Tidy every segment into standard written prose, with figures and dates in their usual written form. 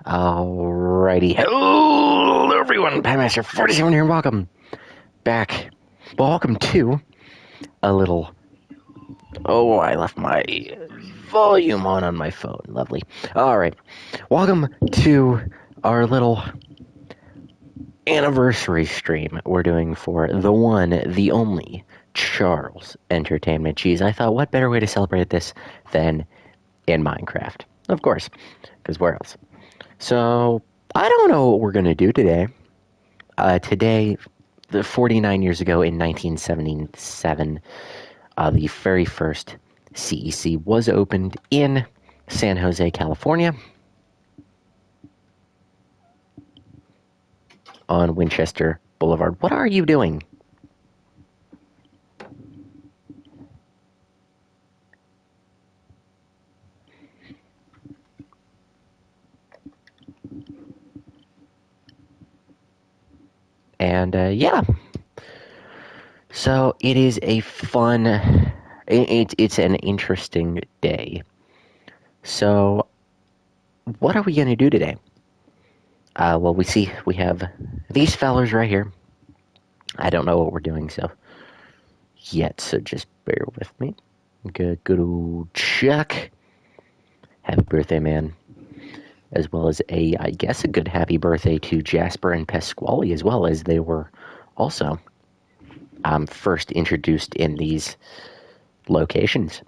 Alrighty. Hello, everyone. Padmaster 47 here, and welcome back. Welcome to a little. Oh, I left my volume on my phone. Lovely. Alright. Welcome to our little anniversary stream we're doing for the one, the only Charles Entertainment Cheese. I thought, what better way to celebrate this than in Minecraft? Of course, because where else? So, I don't know what we're going to do today. Today, 49 years ago in 1977, the very first CEC was opened in San Jose, California, on Winchester Boulevard. What are you doing? And yeah, so it is a fun, it's an interesting day. So, what are we going to do today? Well, we have these fellas right here. I don't know what we're doing so just bear with me. Good old Chuck. Happy birthday, man. As well as I guess a good happy birthday to Jasper and Pasquale, as well, as they were also first introduced in these locations.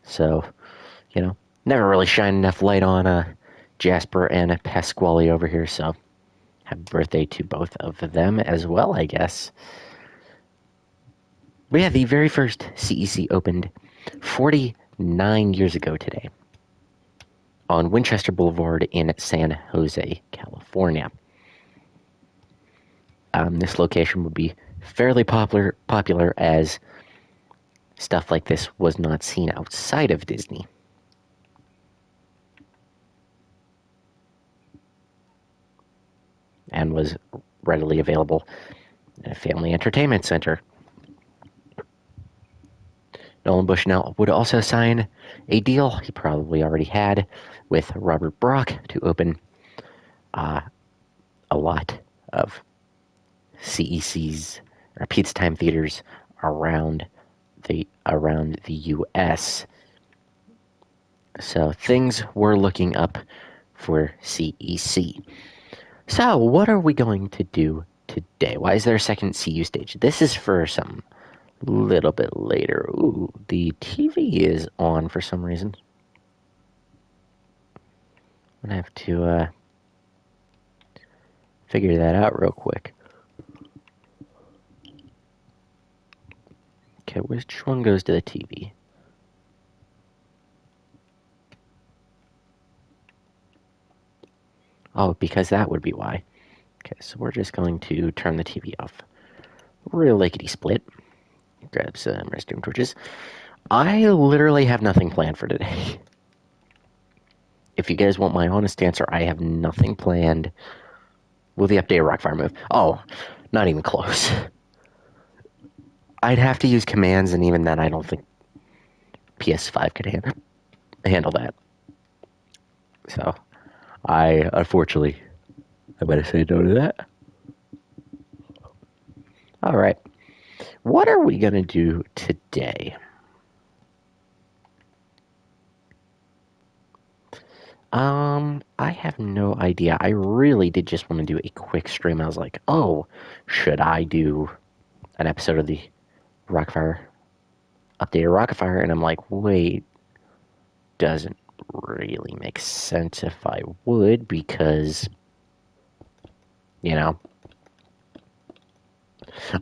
So, never really shine enough light on Jasper and Pasquale over here, so happy birthday to both of them as well, I guess. But yeah, the very first CEC opened 49 years ago today on Winchester Boulevard in San Jose, California. This location would be fairly popular as stuff like this was not seen outside of Disney. And was readily available at a family entertainment center. Nolan Bushnell would also sign a deal he probably already had with Robert Brock to open a lot of CECs or Pizza Time theaters around the U.S. So things were looking up for CEC. So what are we going to do today? Why is there a second CU stage? This is for some little bit later. Ooh, the TV is on for some reason. I'm gonna have to figure that out real quick. Okay, which one goes to the TV? Oh, because that would be why. Okay, so we're just going to turn the TV off. Real lickety-split. Grab some restroom torches. I literally have nothing planned for today. If you guys want my honest answer, I have nothing planned. Will the updated Rockfire move? Oh, not even close. I'd have to use commands, and even then, I don't think PS5 could handle that. So, unfortunately, I better say no to that. Alright. What are we going to do today? I have no idea. I really did just want to do a quick stream. I was like, oh, should I do an episode of the Rockfire, updated Rockfire? And I'm like, wait, doesn't really make sense if I would, because,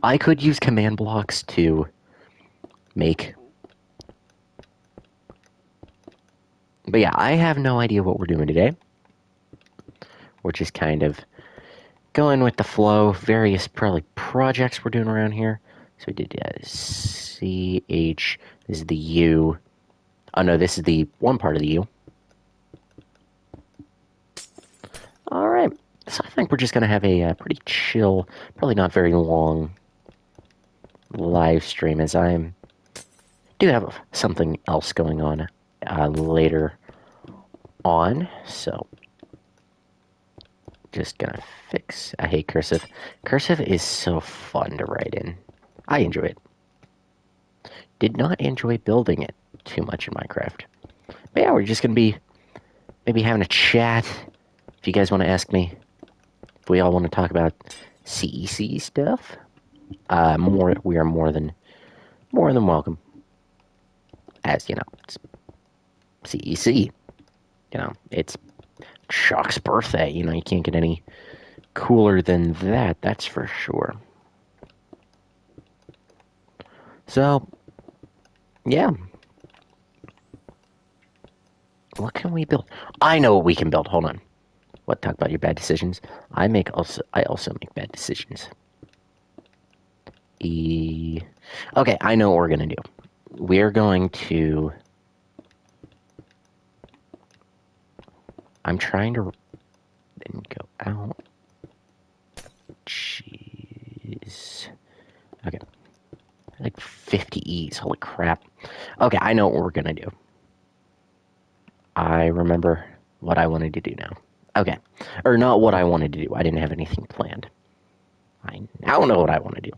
I could use command blocks to make. But yeah, I have no idea what we're doing today. We're just kind of going with the flow. Various probably projects we're doing around here. So we did CH. This is the U. Oh no, this is the one part of the U. Alright. So I think we're just going to have a pretty chill, probably not very long live stream, as I do have something else going on later on. So just gonna fix. I hate cursive. Cursive is so fun to write in. I enjoy it. Did not enjoy building it too much in Minecraft. But yeah, we're just gonna be maybe having a chat. If you guys want to ask me, if we all want to talk about CEC stuff, we are more than welcome. As you know, it's CEC. You know, it's Chuck's birthday. You know, you can't get any cooler than that. That's for sure. So, yeah. What can we build? I know what we can build. Hold on. What? Talk about your bad decisions. I also make bad decisions. Okay, I know what we're gonna do. We're going to. I'm trying to. Didn't go out. Jeez. Okay. Like 50 E's. Holy crap. Okay, I know what we're gonna do. I remember what I wanted to do now. Okay. Or not what I wanted to do. I didn't have anything planned. I now know what I want to do.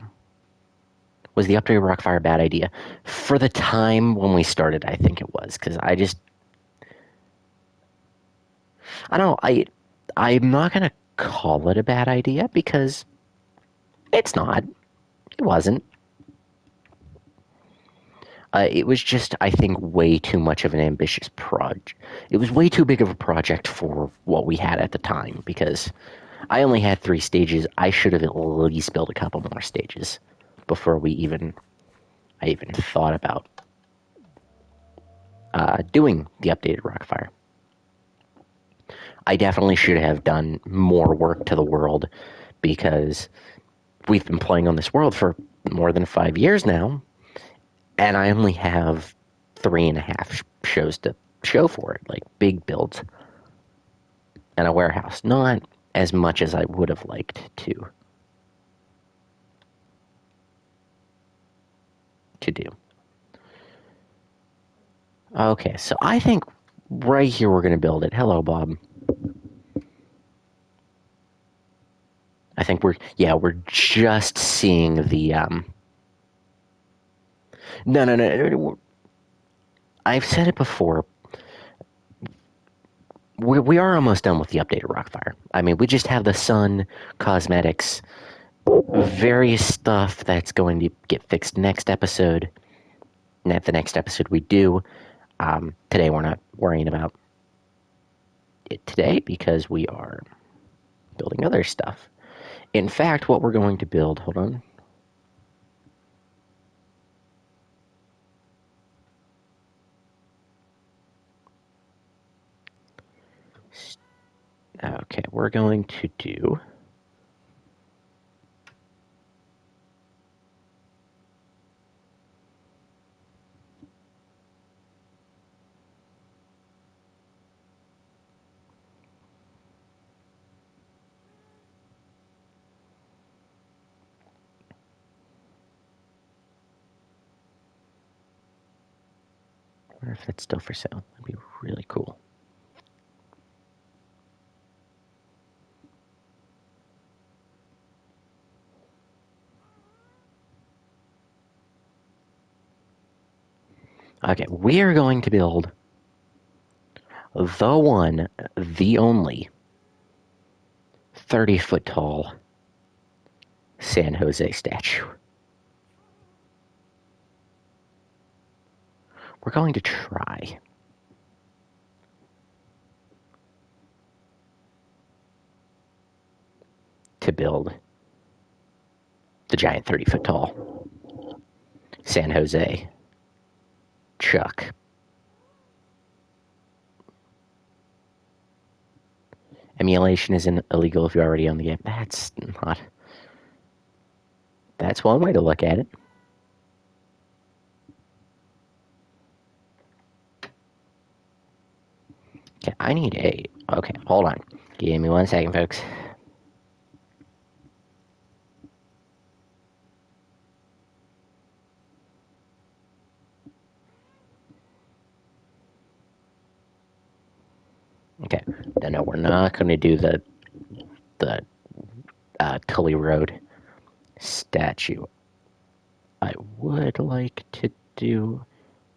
Was the updated Rockfire a bad idea? For the time when we started, I think it was. Because I don't know, I'm not going to call it a bad idea because it's not. It wasn't. It was just, I think, way too much of an ambitious project. It was way too big of a project for what we had at the time because I only had 3 stages. I should have at least built a couple more stages before I even thought about doing the updated Rockfire. I definitely should have done more work to the world because we've been playing on this world for more than 5 years now, and I only have 3.5 shows to show for it, like big builds and a warehouse. Not as much as I would have liked to do. Okay, so I think right here we're going to build it. Hello, Bob. I think we're just seeing the no. I've said it before. We are almost done with the updated Rockfire. I mean, we just have the sun, cosmetics, various stuff that's going to get fixed next episode. And at the next episode we do. Today we're not worrying about it today because we are building other stuff. In fact, what we're going to build, hold on. Okay, we're going to do I wonder if that's still for sale. That'd be really cool. Okay, we are going to build the one, the only 30-foot tall San Jose statue. We're going to try to build the giant 30-foot tall San Jose Chuck. Emulation isn't illegal if you already own the game. That's not. That's one way to look at it. Okay, I need a. Okay, hold on. Give me 1 second, folks. Okay, no, we're not going to do the Tully Road statue. I would like to do.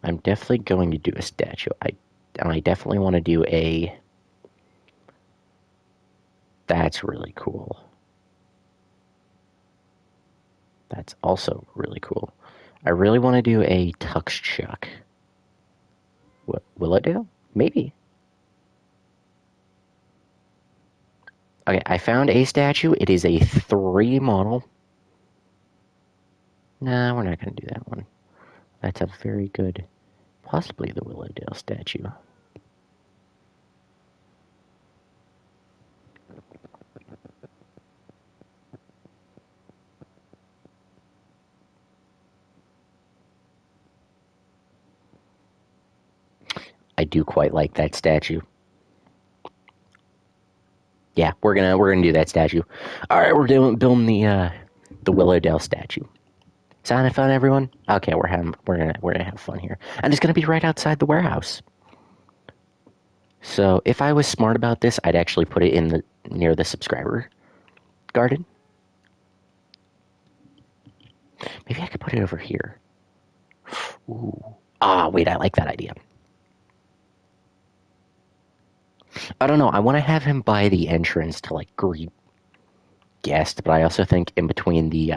I'm definitely going to do a statue. I definitely want to do a. That's really cool. That's also really cool. I really want to do a Tux Chuck. What will it do? Maybe. Okay, I found a statue. It is a 3 model. Nah, we're not going to do that one. That's a very good, possibly the Willowdale statue. I do quite like that statue. Yeah, we're gonna do that statue. All right, we're building the Willowdale statue. Sounding fun, everyone? Okay, we're gonna have fun here, and it's gonna be right outside the warehouse. So if I was smart about this, I'd actually put it in the near the subscriber garden. Maybe I could put it over here. Ooh. Ah, wait, I like that idea. I don't know. I want to have him by the entrance to like greet guests, but I also think in between the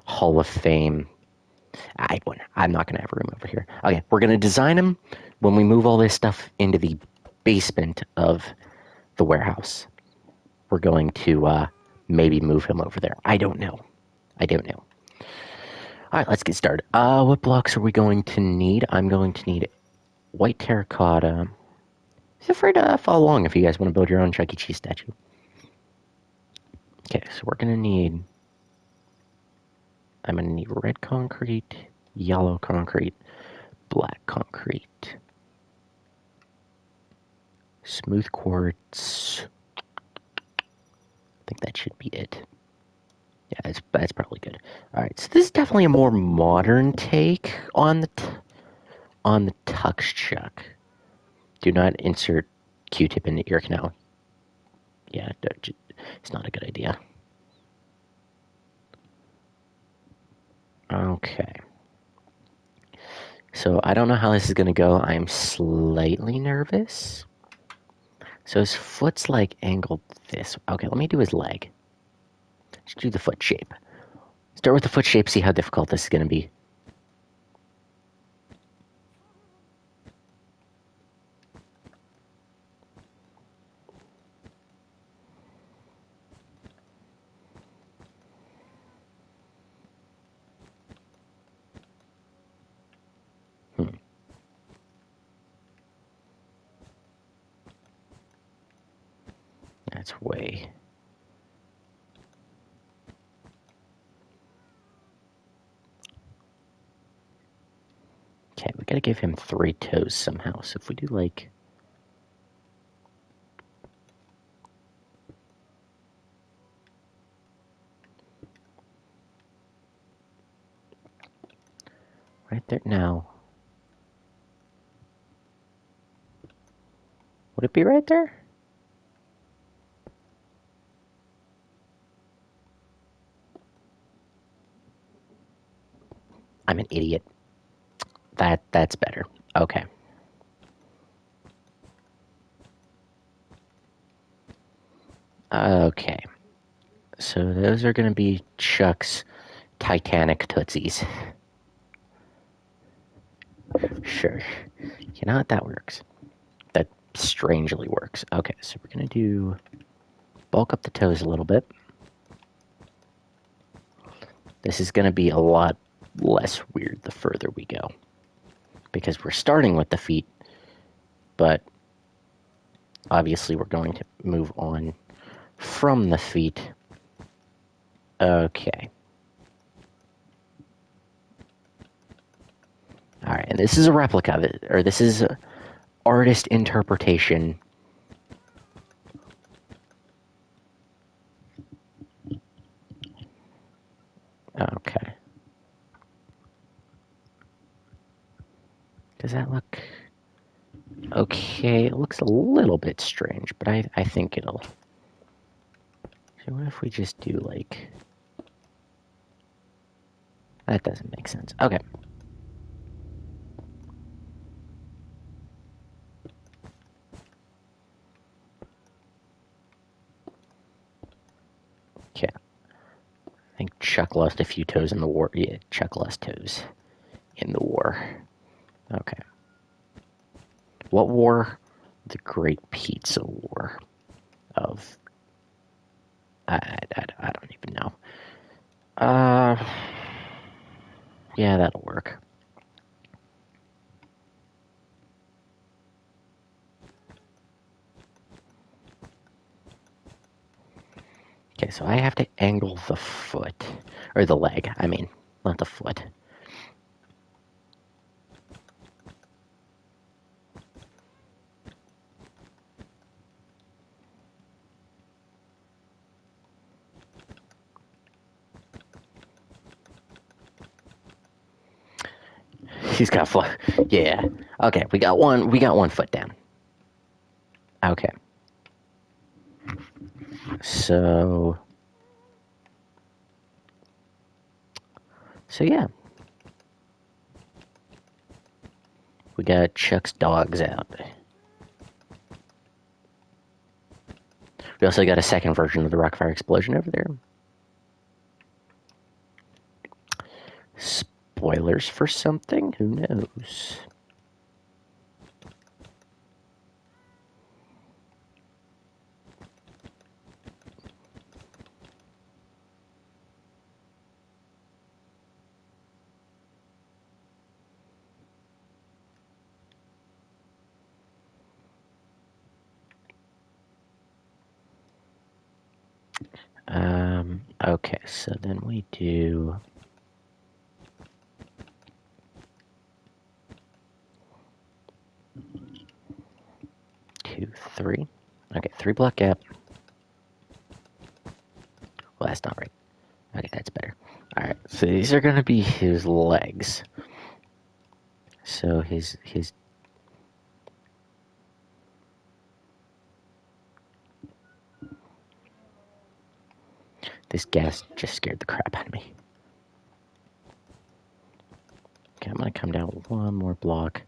Hall of Fame. I'm not going to have room over here. Okay, we're going to design him when we move all this stuff into the basement of the warehouse. We're going to maybe move him over there. I don't know. All right, let's get started. What blocks are we going to need? I'm going to need white terracotta. Feel free to follow along if you guys want to build your own Chuck E. Cheese statue. Okay, so we're going to need... I'm going to need red concrete, yellow concrete, black concrete, smooth quartz. I think that should be it. Yeah, that's probably good. All right, so this is definitely a more modern take on the Tux Chuck. Do not insert Q-tip in the ear canal. Yeah, it's not a good idea. Okay. So I don't know how this is going to go. I'm slightly nervous. So his foot's like angled this. Okay, let me do his leg. Let's do the foot shape. Start with the foot shape, see how difficult this is going to be. That's way... Okay, we gotta give him 3 toes somehow. So if we do like... Right there now. Would it be right there? I'm an idiot. That's better. Okay. Okay. So those are going to be Chuck's Titanic Tootsies. Sure. You know what? That works. That strangely works. Okay, so we're going to do... bulk up the toes a little bit. This is going to be a lot less weird the further we go. Because we're starting with the feet, but obviously we're going to move on from the feet. Okay. Alright, and this is a replica of it, or this is artist interpretation. Okay. Does that look... okay, it looks a little bit strange, but I think it'll So what if we just do like... That doesn't make sense. Okay. Okay. I think Chuck lost a few toes in the war. Yeah, Chuck lost toes in the war. Okay. What war? The Great Pizza War of... I don't even know. Yeah, that'll work. Okay, so I have to angle the foot. Or the leg, I mean, not the foot. He's got foot. Yeah. Okay, we got one foot down. Okay. So yeah. We got Chuck's dogs out. We also got a second version of the Rockfire explosion over there. Spoilers for something? Who knows? Okay, so then we do... 2, 3. Okay, 3 block gap. Well, that's not right. Okay, that's better. Alright, so these are going to be his legs. So his... This gas just scared the crap out of me. Okay, I'm going to come down one more block.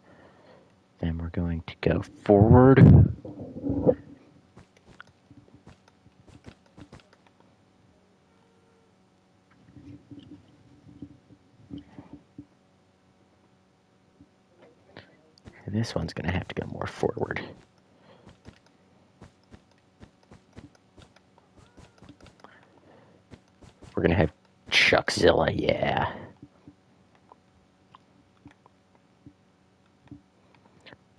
Then we're going to go forward. This one's going to have to go more forward. We're going to have Chuckzilla, yeah.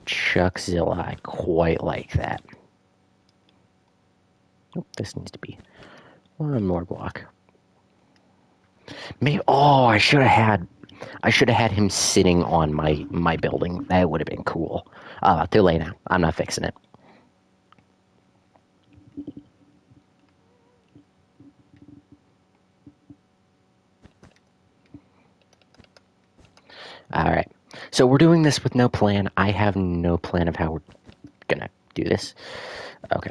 Chuckzilla, I quite like that. Oh, this needs to be one more block. Maybe, oh, I should have had him sitting on my building. That would have been cool. Too late now. I'm not fixing it. Alright. So we're doing this with no plan. I have no plan of how we're gonna do this. Okay.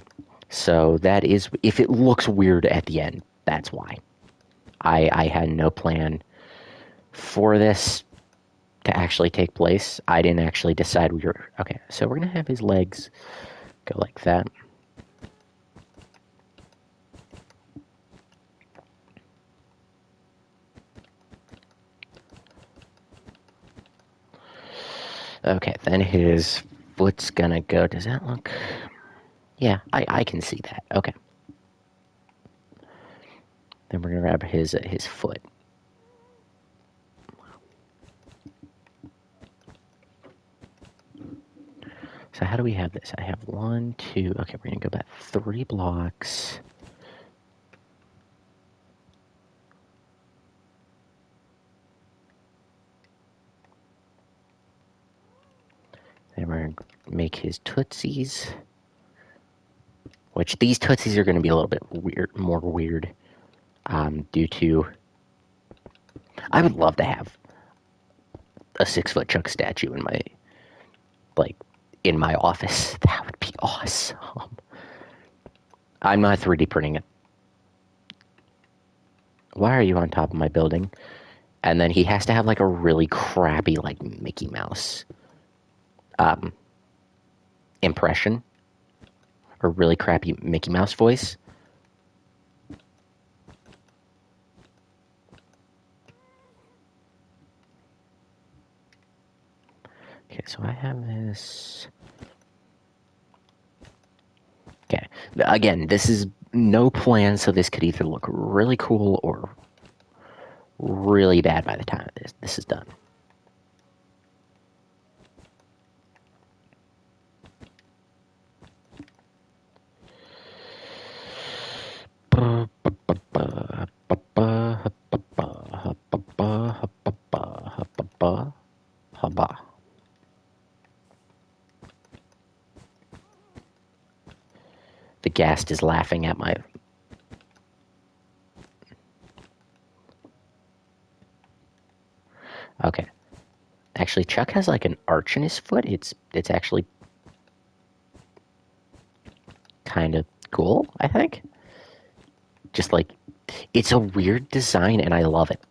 So that is, if it looks weird at the end, that's why. I had no plan for this to actually take place. I didn't actually decide we were... Okay, so we're gonna have his legs go like that. Okay, then his foot's gonna go... Does that look... Yeah, I can see that. Okay. Then we're gonna grab his foot. So how do we have this? I have 1, 2... Okay, we're gonna go back 3 blocks. Then we're gonna make his tootsies. Which these tootsies are gonna be a little bit weird, more weird. Due to... I would love to have a 6-foot Chuck statue in my... in my office. That would be awesome. I'm not 3D printing it. Why are you on top of my building? And then he has to have like a really crappy like Mickey Mouse um, impression, or really crappy Mickey Mouse voice. Okay, so I have this. Okay, again, this is no plan, so this could either look really cool or really bad by the time this is done. The guest is laughing at my. Okay. Actually, Chuck has like an arch in his foot. It's actually kind of cool, I think. Just like it's a weird design and I love it.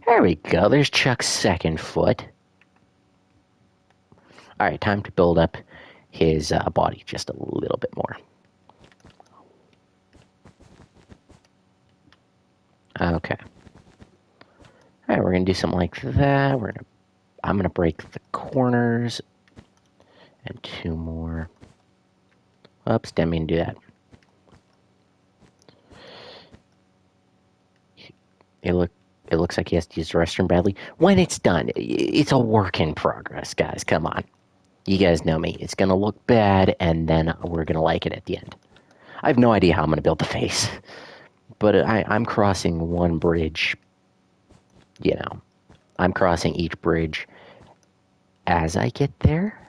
There we go. There's Chuck's second foot. All right, time to build up his body just a little bit more. Okay. All right, we're gonna do something like that. I'm gonna break the corners and two more. Oops, didn't mean to do that. It looks like he has to use the restroom badly. When it's done, it's a work in progress, guys. Come on. You guys know me. It's going to look bad, and then we're going to like it at the end. I have no idea how I'm going to build the face. But I'm crossing one bridge. You know, I'm crossing each bridge as I get there.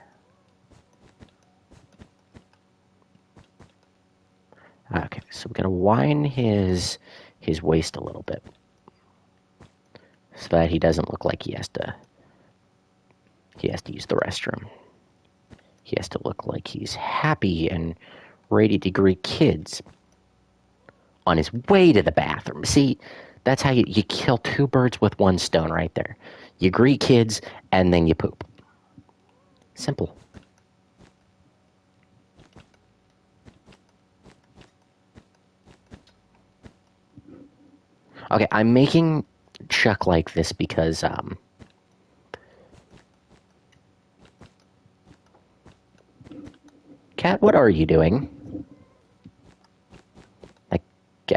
Okay, so we're going to widen his waist a little bit. So that he doesn't look like he has to use the restroom. He has to look like he's happy and ready to greet kids on his way to the bathroom. See, that's how you kill two birds with one stone right there. You greet kids and then you poop. Simple. Okay, I'm making Chuck like this because Cat, what are you doing?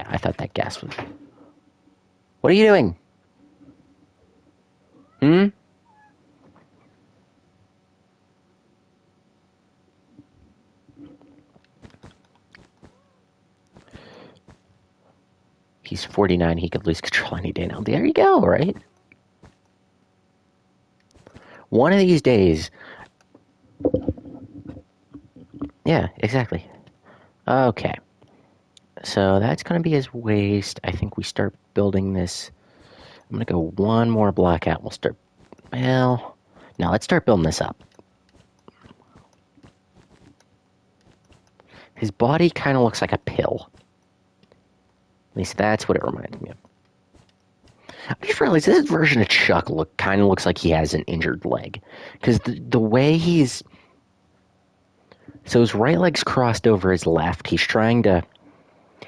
I thought that gas was. What are you doing? Hmm? He's 49. He could lose control any day now. There you go, right? One of these days. Yeah, exactly. Okay. So that's going to be his waist. I think we start building this. I'm going to go one more block out. We'll start. Well, now let's start building this up. His body kind of looks like a pill. At least that's what it reminds me of. I just realized this version of Chuck kind of looks like he has an injured leg. Because the way he's. So his right leg's crossed over his left. He's trying to.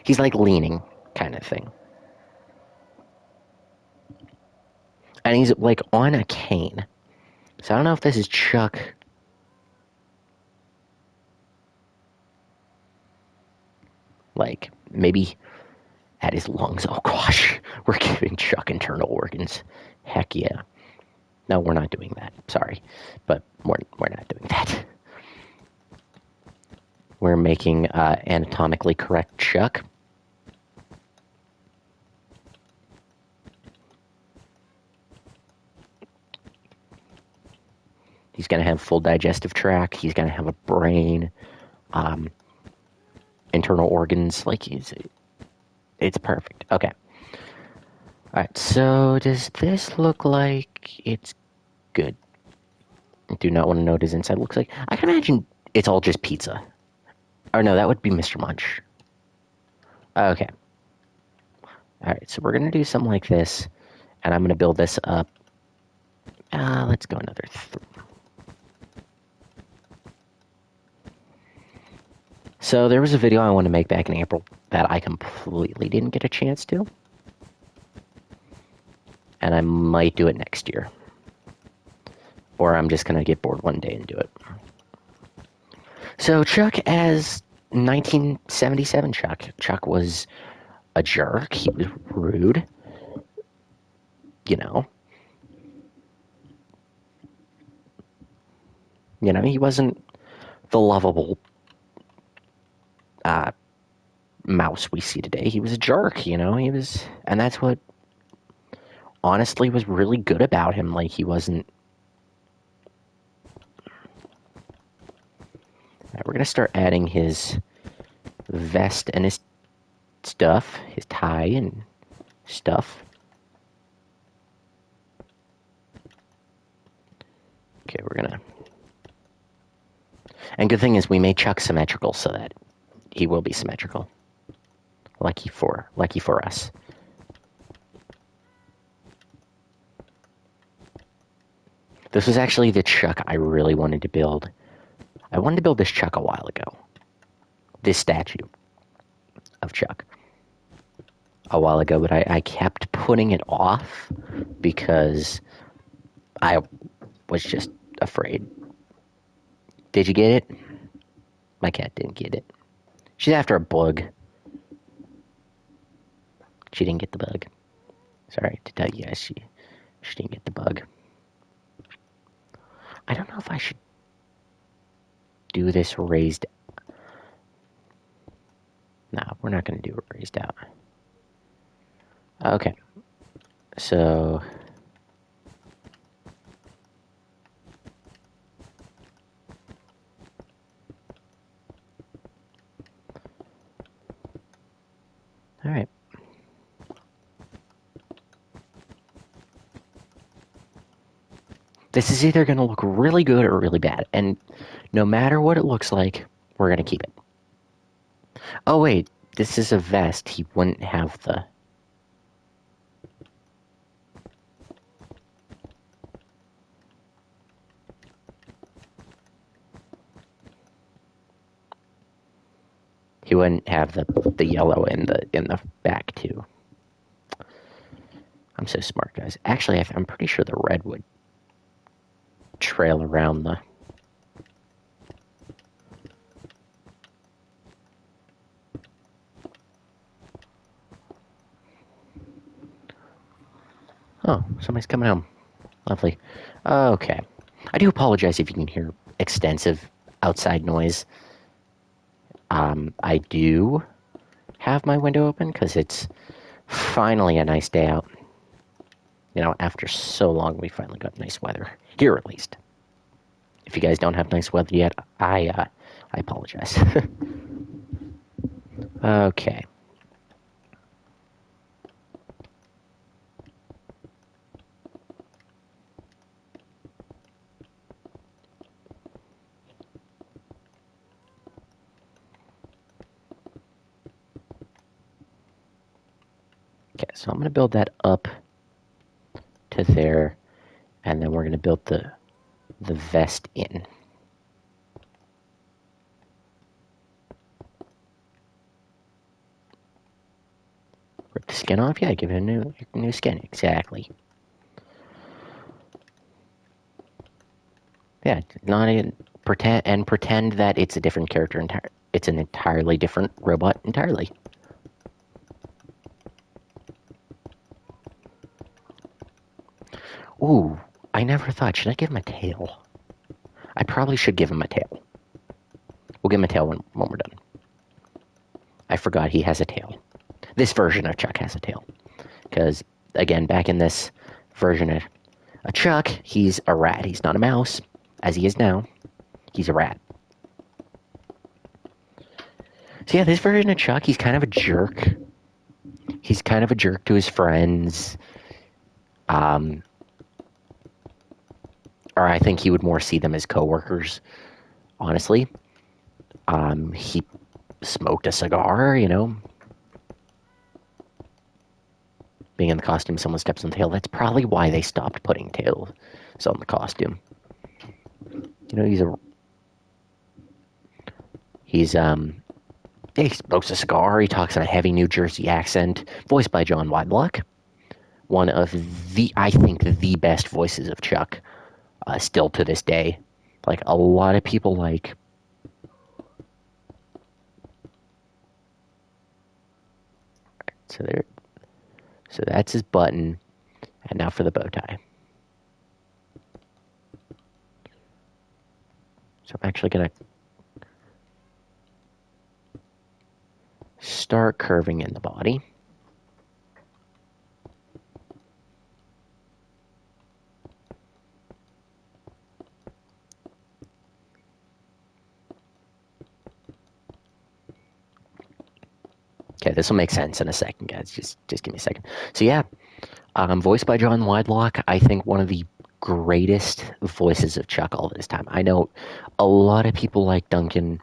He's like leaning, kind of thing. And he's like on a cane. So I don't know if this is Chuck. Like, maybe at his lungs. Oh gosh, we're giving Chuck internal organs. Heck yeah. No, we're not doing that. Sorry, but we're not doing that. We're making anatomically correct Chuck. He's going to have full digestive tract. He's going to have a brain, internal organs. Like it's perfect. Okay. All right. So does this look like it's good? I do not want to know what his inside looks like. I can imagine it's all just pizza. Or no, that would be Mr. Munch. Okay. All right, so we're going to do something like this, and I'm going to build this up. Let's go another 3. So there was a video I wanted to make back in April that I completely didn't get a chance to, and I might do it next year. Or I'm just going to get bored one day and do it. So Chuck as 1977 Chuck. Chuck was a jerk. He was rude. You know. He wasn't the lovable mouse we see today. He was a jerk, he was, and that's what honestly was really good about him. Like, he wasn't. Right, we're gonna start adding his vest and his stuff, his tie and stuff. Okay, we're gonna. And good thing is we made Chuck symmetrical so that he will be symmetrical. Lucky for us. This was actually the Chuck I really wanted to build. I wanted to build this Chuck a while ago. This statue of Chuck a while ago, but I kept putting it off because I was just afraid. Did you get it? My cat didn't get it. She's after a bug. She didn't get the bug. Sorry to tell you guys, she didn't get the bug. I don't know if I should do this raised. No, we're not going to do it raised out. Okay. So all right. This is either going to look really good or really bad, and no matter what it looks like, we're going to keep it. Oh wait, this is a vest. He wouldn't have the. He wouldn't have the yellow in the back too. I'm so smart, guys. Actually, I'm pretty sure the red would trail around the. Oh, somebody's coming home. Lovely. Okay. I do apologize if you can hear extensive outside noise. I do have my window open because it's finally a nice day out. After so long, we finally got nice weather. Here, at least. If you guys don't have nice weather yet, I apologize. Okay. Okay, so I'm going to build that up to there, and then we're going to build the vest in. Rip the skin off? Yeah, give it a new skin. Exactly. Yeah, not even pretend that it's a different character. It's an entirely different robot entirely. Ooh, I never thought. Should I give him a tail? I probably should give him a tail. We'll give him a tail when we're done. I forgot he has a tail. This version of Chuck has a tail. Because, again, back in this version of Chuck, he's a rat. He's not a mouse, as he is now. He's a rat. So yeah, this version of Chuck, he's kind of a jerk. He's kind of a jerk to his friends. Or I think he would more see them as coworkers, honestly. He smoked a cigar, being in the costume, someone steps on the tail. That's probably why they stopped putting tails on the costume. You know, he smokes a cigar. He talks in a heavy New Jersey accent, voiced by John Whitlock, one of I think, the best voices of Chuck, still to this day. Like, a lot of people like. So there, so that's his button, and now for the bow tie. So I'm actually gonna start curving in the body. Okay, this will make sense in a second, guys. Just give me a second. So yeah, voiced by John Whitlock, I think one of the greatest voices of Chuck all this time. I know a lot of people like Duncan,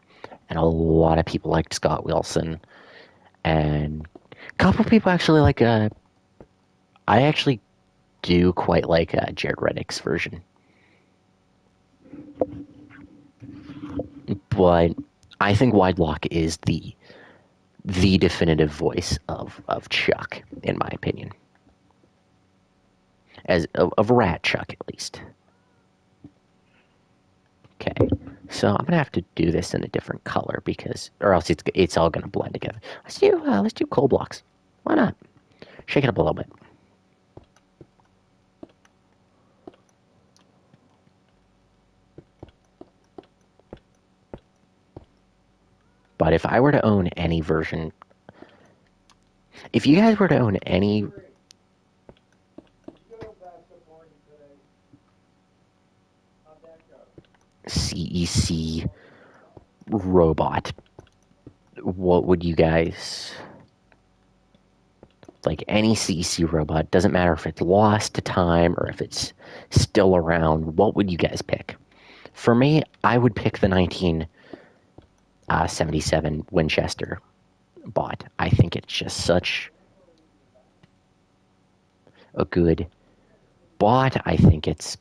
and a lot of people like Scott Wilson, and a couple of people actually like. I actually do quite like Jared Reddick's version, but I think Whitlock is the definitive voice of Chuck, in my opinion, as of Rat Chuck at least. Okay, so I'm gonna have to do this in a different color because, or else it's all gonna blend together. Let's do coal blocks. Why not? Shake it up a little bit. But if I were to own any version, if you guys were to own any CEC robot, what would you guys like? Any CEC robot, doesn't matter if it's lost to time or if it's still around, what would you guys pick? For me, I would pick the 1977 Winchester bot. I think it's just such a good bot. I think this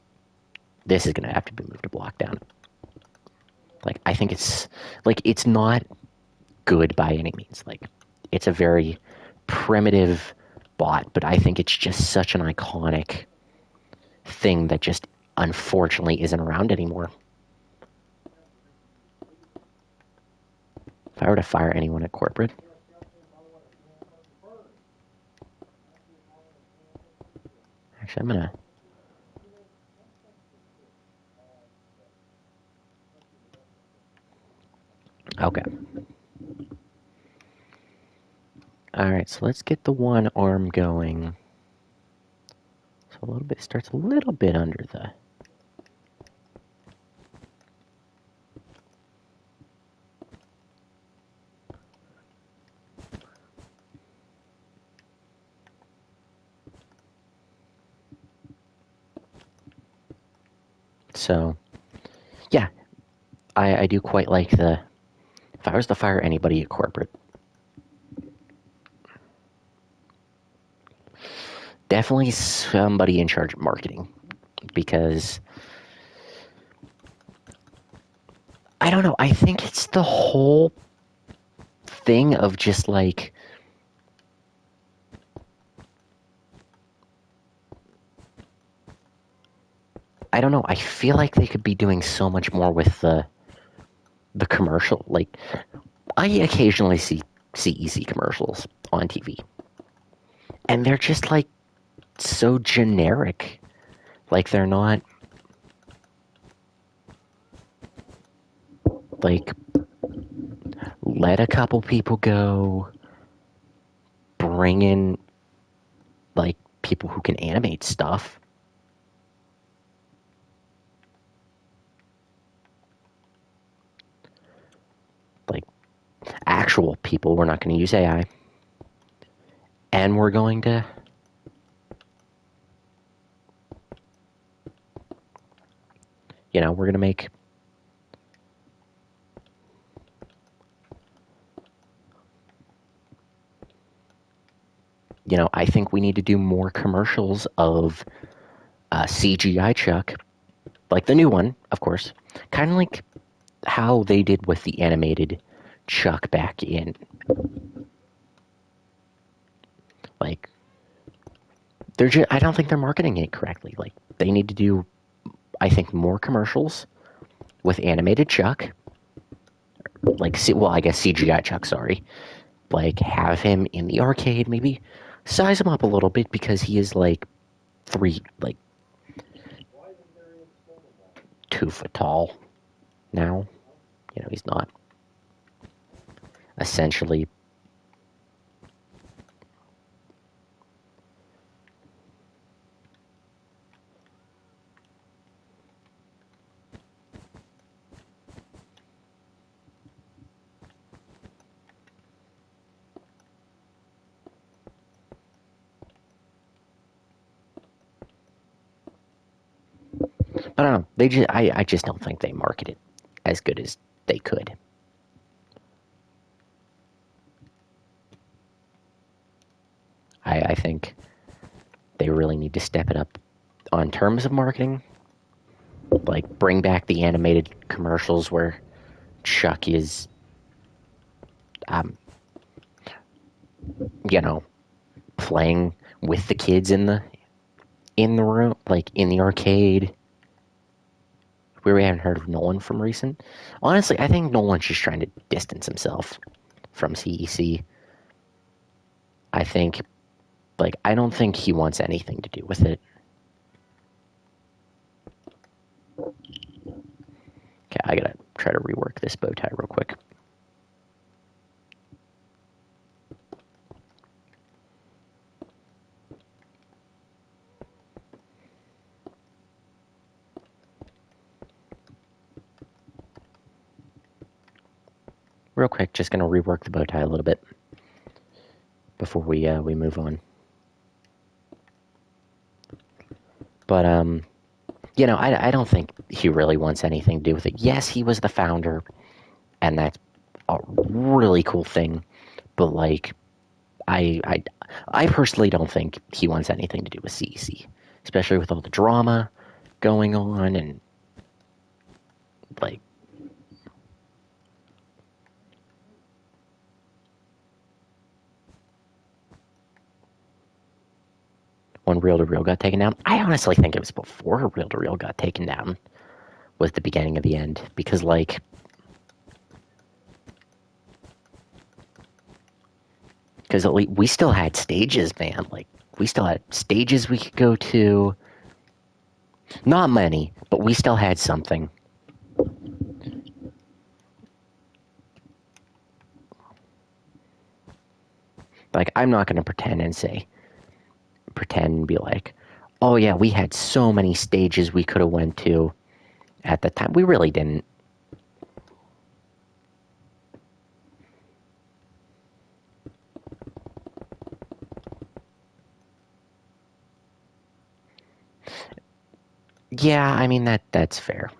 is gonna have to be moved to block down. Like, I think it's not good by any means. Like, it's a very primitive bot, but I think it's just such an iconic thing that just unfortunately isn't around anymore. If I were to fire anyone at corporate, actually, I'm gonna. Okay. All right, so let's get the one arm going. So a little bit starts a little bit under the. So, yeah, I do quite like the. If I was to fire anybody at corporate, definitely somebody in charge of marketing, because I don't know. I think it's the whole thing of just like. I don't know. I feel like they could be doing so much more with the commercial. Like, I occasionally see CEC commercials on TV, and they're just like so generic. Like, they're not like, let a couple people go, bring in like people who can animate stuff. Like, actual people. We're not going to use AI. And we're going to. We're going to make. I think we need to do more commercials of CGI Chuck, like the new one, of course, kind of like how they did with the animated Chuck back in, like, I don't think they're marketing it correctly. Like, they need to do, I think, more commercials with animated Chuck, like, well, I guess CGI Chuck, sorry. Like, have him in the arcade, maybe size him up a little bit because he is like 2 foot tall now. He's not essentially. But I don't know. I just don't think they market it as good as they could. I think they really need to step it up on terms of marketing. Like, bring back the animated commercials where Chuck is, um, you know, playing with the kids in the room, like in the arcade. We haven't heard of Nolan from recent. Honestly, I think Nolan's just trying to distance himself from CEC. I think, like, I don't think he wants anything to do with it. Okay, I gotta try to rework this bow tie real quick. Real quick, just gonna rework the bow tie a little bit before we move on. But I don't think he really wants anything to do with it. Yes, he was the founder, and that's a really cool thing. But like, I personally don't think he wants anything to do with CEC, especially with all the drama going on and like. When Reel to Reel got taken down, I honestly think it was before Reel to Reel got taken down was the beginning of the end, because like, because we still had stages, man. Like, we still had stages we could go to. Not many, but we still had something. Like, I'm not going to pretend and be like, oh yeah, we had so many stages we could have went to at the time. We really didn't. Yeah, I mean, that's fair.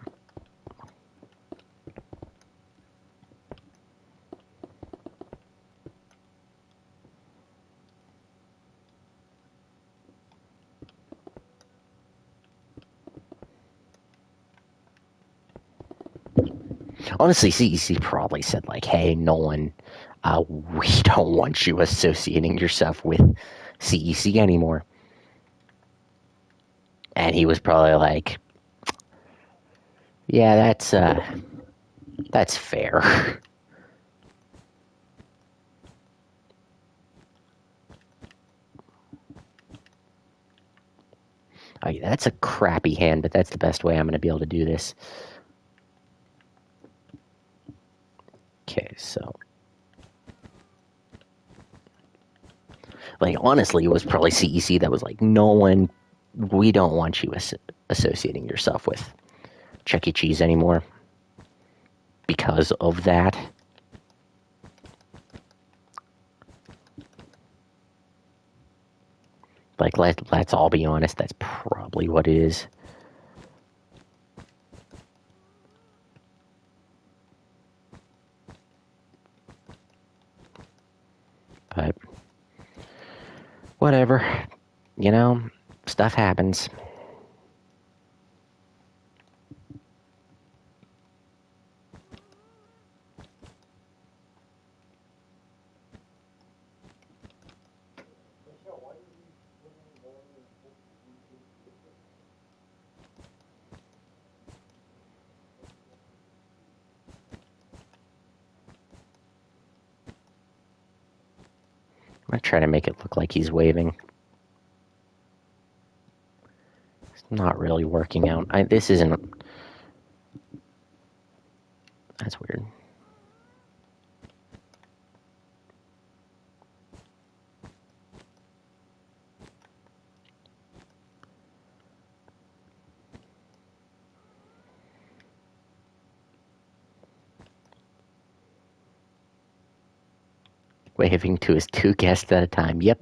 Honestly, CEC probably said like, "Hey, Nolan, we don't want you associating yourself with CEC anymore." And he was probably like, "Yeah, that's fair." Oh, yeah, that's a crappy hand, but that's the best way I'm going to be able to do this. Okay, so like, honestly, it was probably CEC that was like, "Nolan, we don't want you associating yourself with Chuck E. Cheese anymore because of that." Like, let's all be honest, that's probably what it is. But, whatever. You know, stuff happens. I'm gonna try to make it look like he's waving. It's not really working out. This isn't... That's weird. Waving to his 2 guests at a time. Yep.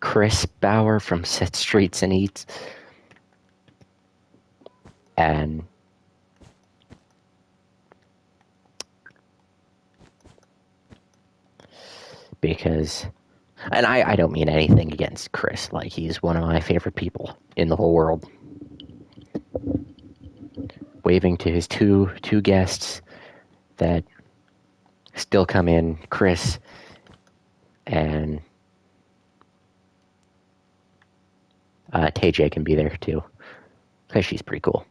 Chris Bauer from Set Streets and Eats. And because... And I don't mean anything against Chris. Like, he's one of my favorite people in the whole world. Waving to his two guests that still come in, Chris and TJ can be there too, because she's pretty cool.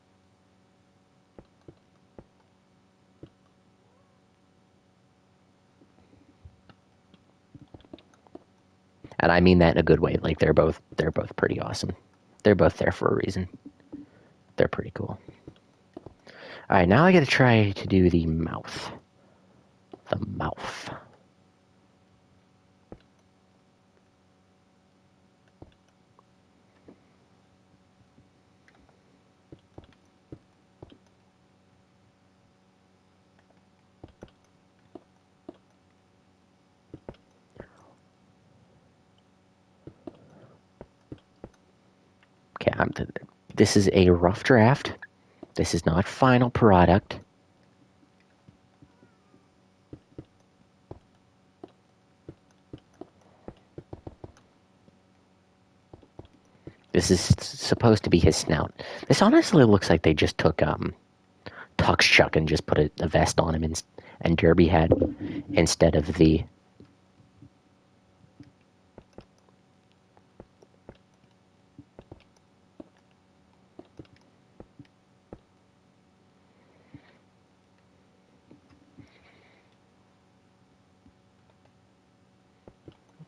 And I mean that in a good way. Like, they're both pretty awesome. They're both there for a reason. They're pretty cool. All right, now I got to try to do the mouth. The mouth. Okay, this is a rough draft. This is not final product. This is supposed to be his snout. This honestly looks like they just took Tux Chuck and just put a vest on him and derby hat instead of the...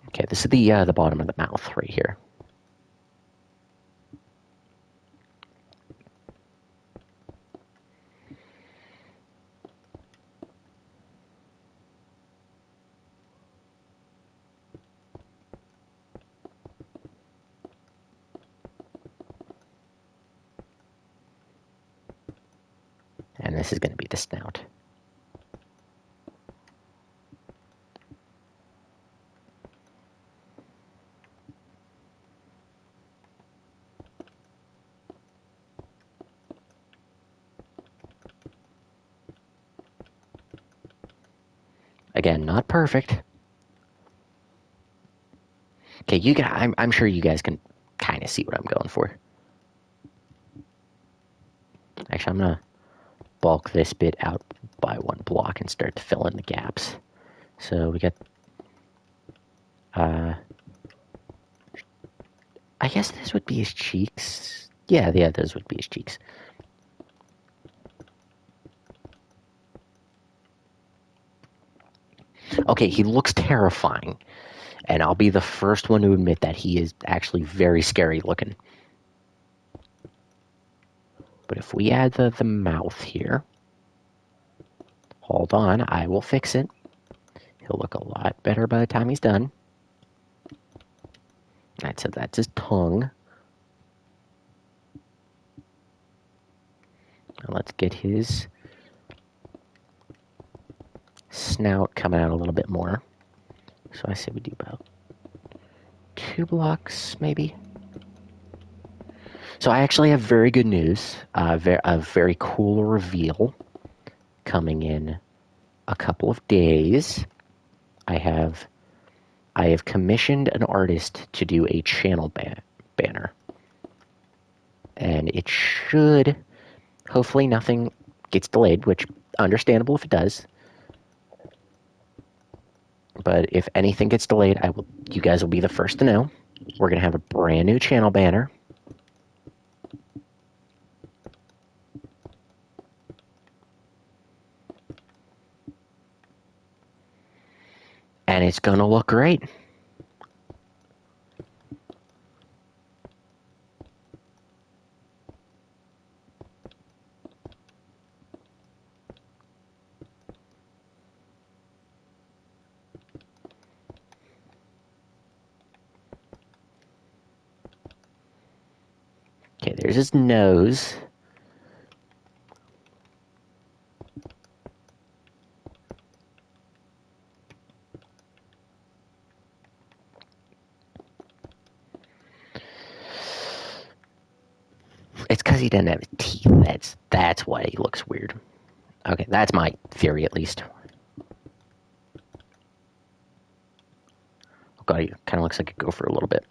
Okay, this is the bottom of the mouth right here. And this is going to be the snout. Again, not perfect. Okay, I'm sure you guys can kind of see what I'm going for. Actually, I'm going to bulk this bit out by 1 block and start to fill in the gaps. So we got... I guess this would be his cheeks. Yeah, those would be his cheeks. Okay, he looks terrifying. And I'll be the first one to admit that he is actually very scary looking. But if we add the mouth here... Hold on, I will fix it. He'll look a lot better by the time he's done. Alright, so that's his tongue. Now let's get his snout coming out a little bit more. So I say we do about 2 blocks, maybe. So I actually have very good news. A very cool reveal coming in a couple of days. I have I have commissioned an artist to do a channel banner. And it should, hopefully nothing gets delayed, which understandable if it does. But if anything gets delayed, you guys will be the first to know. We're going to have a brand new channel banner. And it's going to look great. Okay, there's his nose. It's because he doesn't have teeth. That's why he looks weird. Okay, that's my theory at least. Oh god, he kind of looks like a gopher a little bit.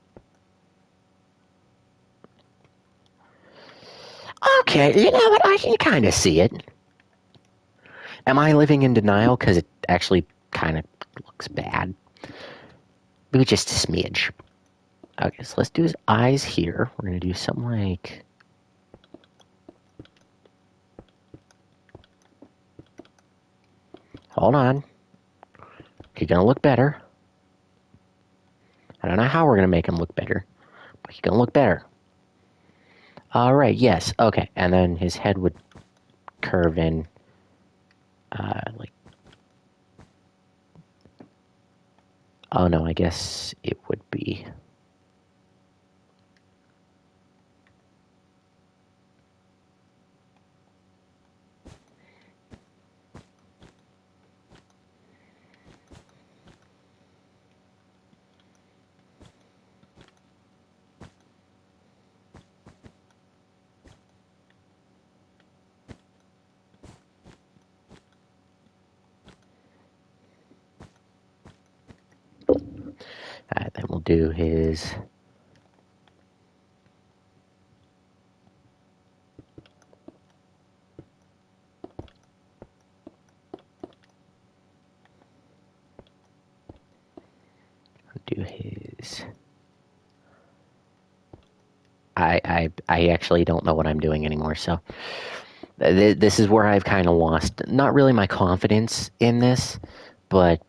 Okay, you know what? I can kind of see it. Am I living in denial because it actually kind of looks bad? Maybe just a smidge. Okay, so let's do his eyes here. We're going to do something like... Hold on. He's going to look better. I don't know how we're going to make him look better, but he's going to look better. All right, yes, okay. And then his head would curve in, like... Oh, no, I guess it would be... then we'll do his... Do his... I actually don't know what I'm doing anymore, so... This is where I've kind of lost, not really my confidence in this, but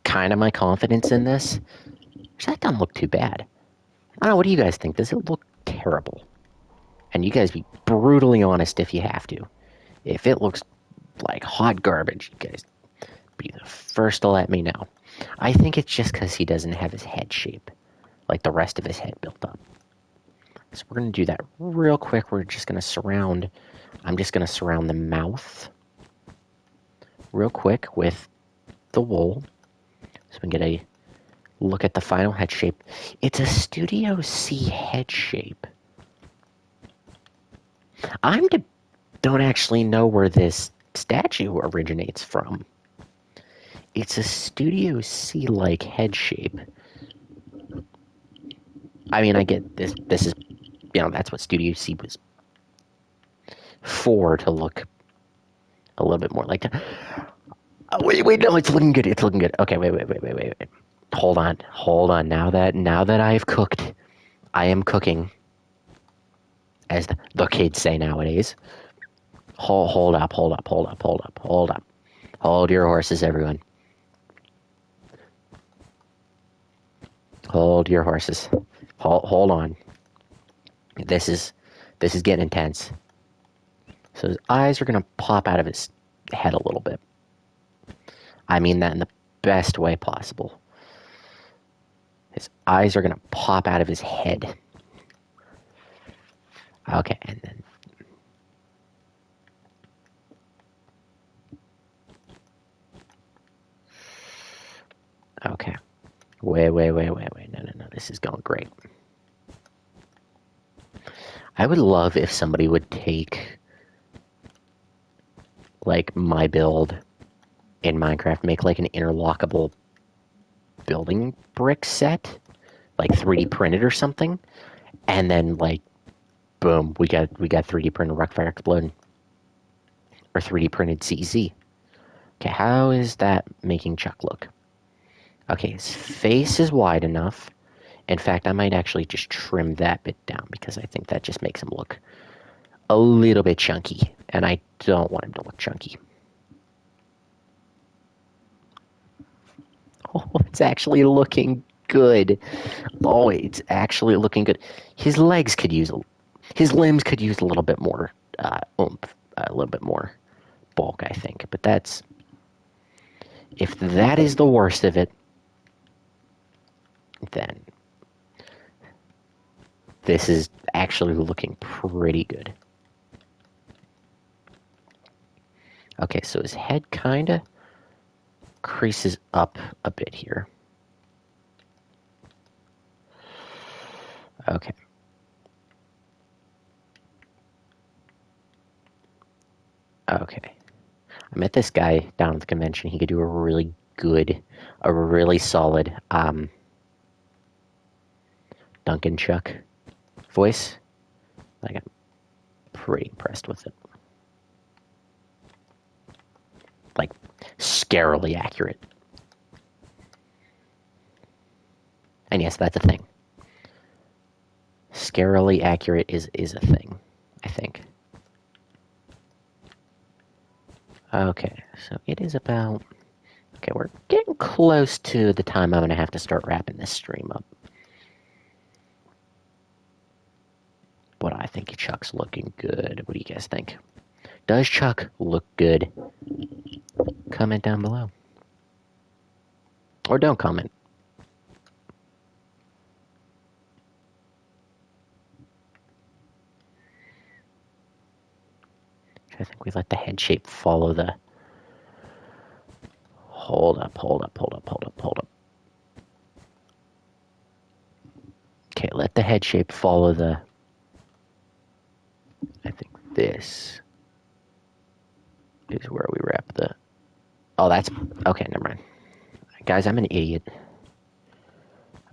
kind of my confidence in this. That doesn't look too bad. I don't know, what do you guys think? Does it look terrible? And you guys be brutally honest if you have to. If it looks like hot garbage, you guys be the first to let me know. I think it's just because he doesn't have his head shape, like the rest of his head built up. So we're going to do that real quick. We're just going to surround... I'm just going to surround the mouth real quick with the wool. So we can get a look at the final head shape. It's a Studio C head shape. Don't actually know where this statue originates from. It's a Studio C-like head shape. I mean, I get this. This is, that's what Studio C was for, to look a little bit more like that. Oh, wait, no, it's looking good. It's looking good. Okay, wait. Hold on. Now that I've cooked, I am cooking, as the kids say nowadays. Hold up. Hold your horses, everyone. Hold your horses. Hold on. This is getting intense. So his eyes are gonna pop out of his head a little bit. I mean that in the best way possible. His eyes are gonna pop out of his head. Okay, and then... Okay. Wait. No. This is going great. I would love if somebody would take, like, my build in Minecraft, make, like, an interlockable building brick set, like 3D printed or something, and then like boom, we got 3D printed Rockfire Explode or 3D printed CEC. Okay, how is that making Chuck look? Okay, his face is wide enough. In fact, I might actually just trim that bit down because I think that just makes him look a little bit chunky, and I don't want him to look chunky. Oh, it's actually looking good. Oh, it's actually looking good. His legs could use, his limbs could use a little bit more oomph, a little bit more bulk, I think. But that's, if that is the worst of it, then this is actually looking pretty good. Okay, so his head kind of creases up a bit here. Okay. Okay. I met this guy down at the convention. He could do a really good, a really solid Duncan Chuck voice. Like, I'm pretty impressed with it. Like, scarily accurate. And yes, that's a thing. Scarily accurate is a thing, I think. Okay, so it is about... Okay, we're getting close to the time I'm going to have to start wrapping this stream up. But I think Chuck's looking good. What do you guys think? Does Chuck look good? Comment down below. Or don't comment. I think we let the head shape follow the... Hold up. Okay, let the head shape follow the... I think this is where we wrap the... Oh, that's... Okay, never mind. Guys, I'm an idiot.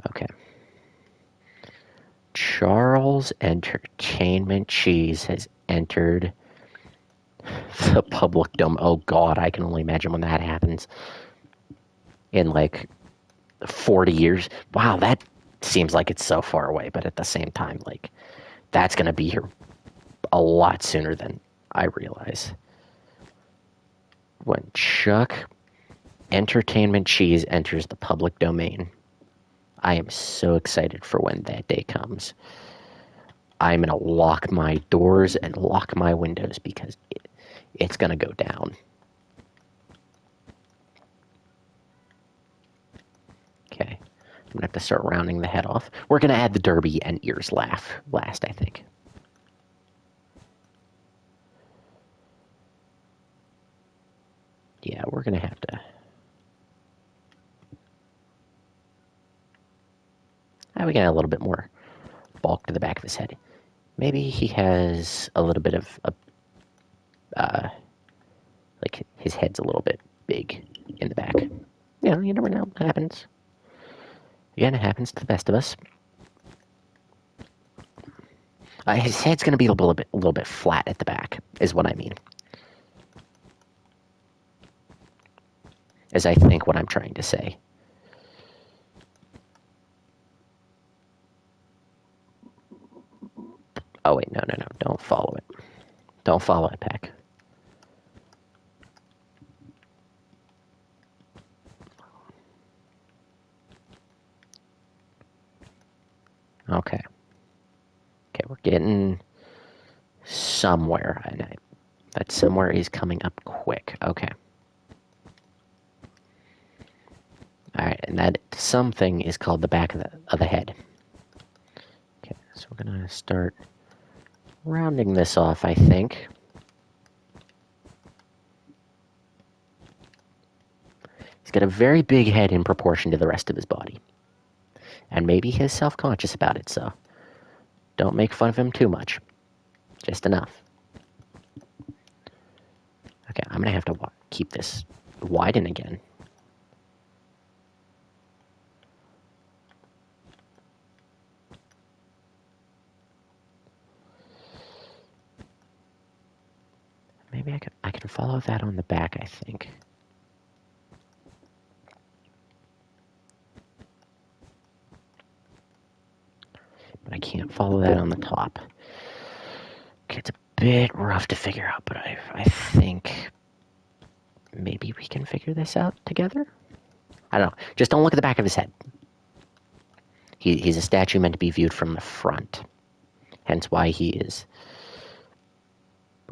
Okay. Charles Entertainment Cheese has entered the public domain. Oh, God, I can only imagine when that happens. In, like, 40 years. Wow, that seems like it's so far away, but at the same time, like, that's going to be here a lot sooner than I realize. When Chuck Entertainment Cheese enters the public domain, I am so excited for when that day comes. I'm going to lock my doors and lock my windows because it's going to go down. Okay. I'm going to have to start rounding the head off. We're going to add the derby and ears last, I think. Yeah, we're going to have to... we got a little bit more bulk to the back of his head. Maybe he has a little bit of... like, his head's a little bit big in the back. You know, you never know. It happens. Again, it happens to the best of us. His head's going to be a little bit flat at the back, is what I mean. Is I think what I'm trying to say. Oh, wait, no. Don't follow it. Don't follow it, Pack. Okay. Okay, we're getting somewhere. And that somewhere is coming up quick. Okay. Alright, and that something is called the back of the head. Okay, so we're going to start rounding this off, I think. He's got a very big head in proportion to the rest of his body. And maybe he's self-conscious about it, so don't make fun of him too much. Just enough. Okay, I'm going to have to keep this widen again. follow that on the back, I think. But I can't follow that on the top. Okay, it's a bit rough to figure out, but I think maybe we can figure this out together? I don't know. Just don't look at the back of his head. He's a statue meant to be viewed from the front. Hence why he is...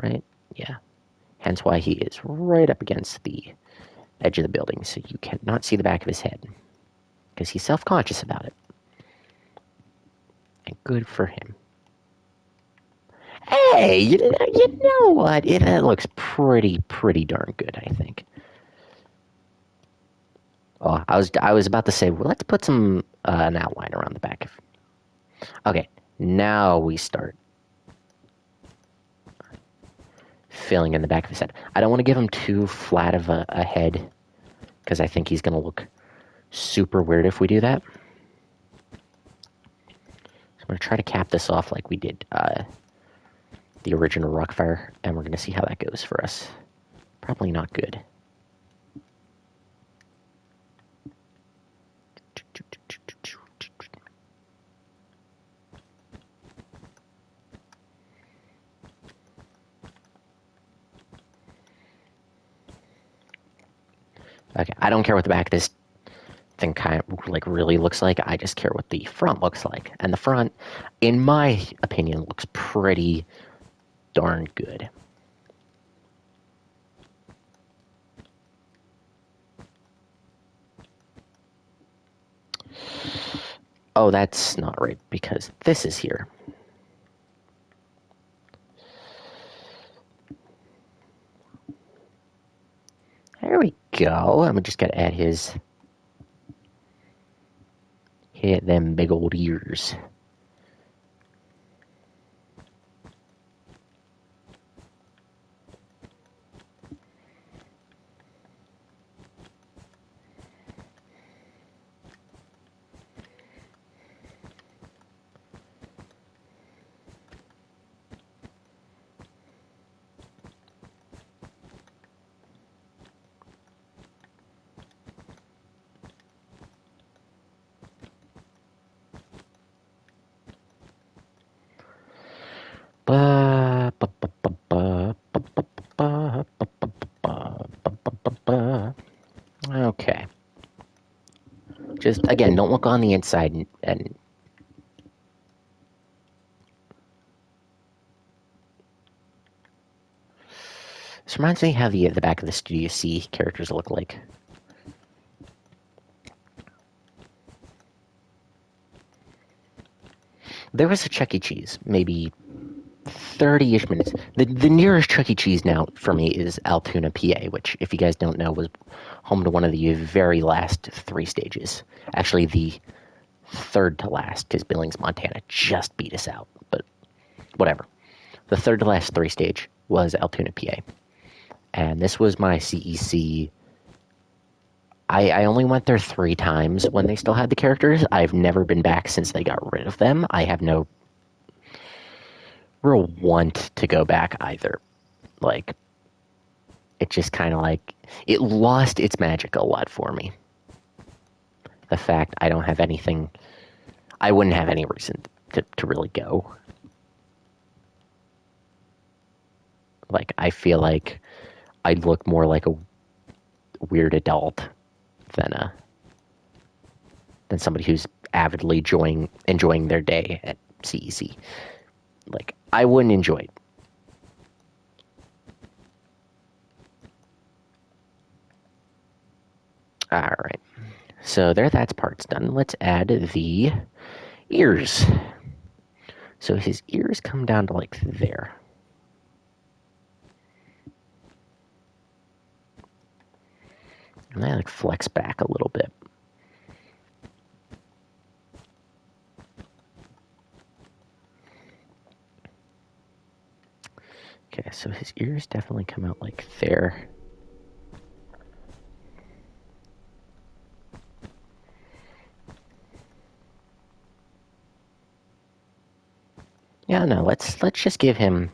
Right? Yeah. Hence why he is right up against the edge of the building, so you cannot see the back of his head. Because he's self-conscious about it. And good for him. Hey, you know what? It looks pretty darn good, I think. Oh, I was about to say, well, let's put some an outline around the back. Okay, now we start filling in the back of his head. I don't want to give him too flat of a head, because I think he's going to look super weird if we do that. So I'm going to try to cap this off like we did the original Rockfire, and we're going to see how that goes for us. Probably not good. Okay, I don't care what the back of this thing kind of like really looks like. I just care what the front looks like. And the front, in my opinion, looks pretty darn good. Oh, that's not right, because this is here. There we go. I'm just gonna add hit them big old ears. Okay. Just, again, don't look on the inside and this reminds me how the back of the Studio C characters look like. There was a Chuck E. Cheese, maybe 30-ish minutes. The nearest Chuck E. Cheese now for me is Altoona, PA, which, if you guys don't know, was home to one of the very last 3 stages. Actually, the third to last, because Billings, Montana just beat us out. But whatever. The third to last 3 stage was Altoona, PA. And this was my CEC. I only went there 3 times when they still had the characters. I've never been back since they got rid of them. I have no real want to go back either. Like, it just kind of like, it lost its magic a lot for me. The fact I don't have anything, I wouldn't have any reason to really go. Like, I feel like I'd look more like a weird adult than somebody who's avidly enjoying their day at CEC. Like, I wouldn't enjoy it. Alright. So there, that part's done. Let's add the ears. So his ears come down to like there. And they like flex back a little bit. Okay, so his ears definitely come out like there. Yeah, no, let's just give him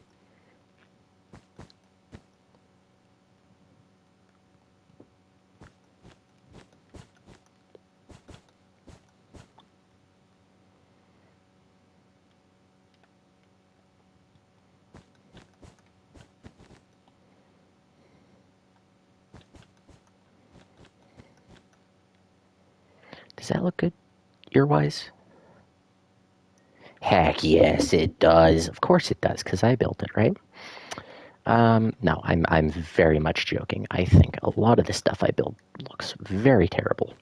that look good ear-wise? Heck yes, it does. Of course it does, because I built it, right? No, I'm very much joking. I think a lot of the stuff I build looks very terrible.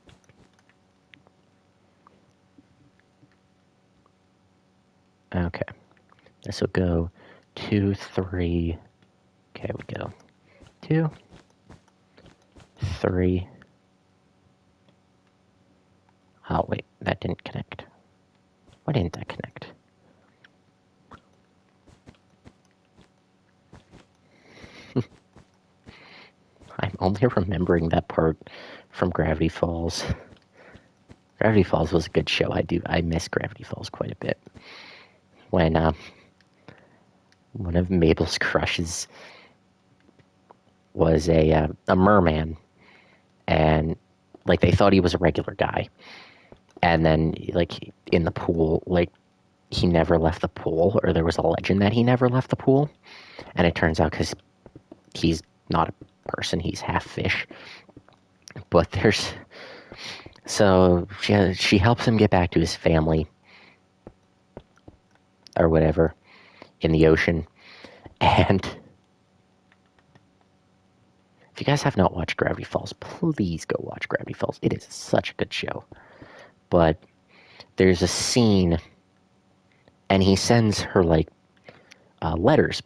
Okay, this will go 2, 3. Okay, we go 2, 3. Oh wait, that didn't connect. Why didn't that connect? I'm only remembering that part from Gravity Falls. Gravity Falls was a good show. I miss Gravity Falls quite a bit. When one of Mabel's crushes was a merman, and like they thought he was a regular guy, and then like in the pool, like he never left the pool, or there was a legend that he never left the pool, and it turns out because he's not a person, he's half fish. But there's so she helps him get back to his family or whatever in the ocean, and if you guys have not watched Gravity Falls, please go watch Gravity Falls. It is such a good show. But there's a scene, and he sends her like letters.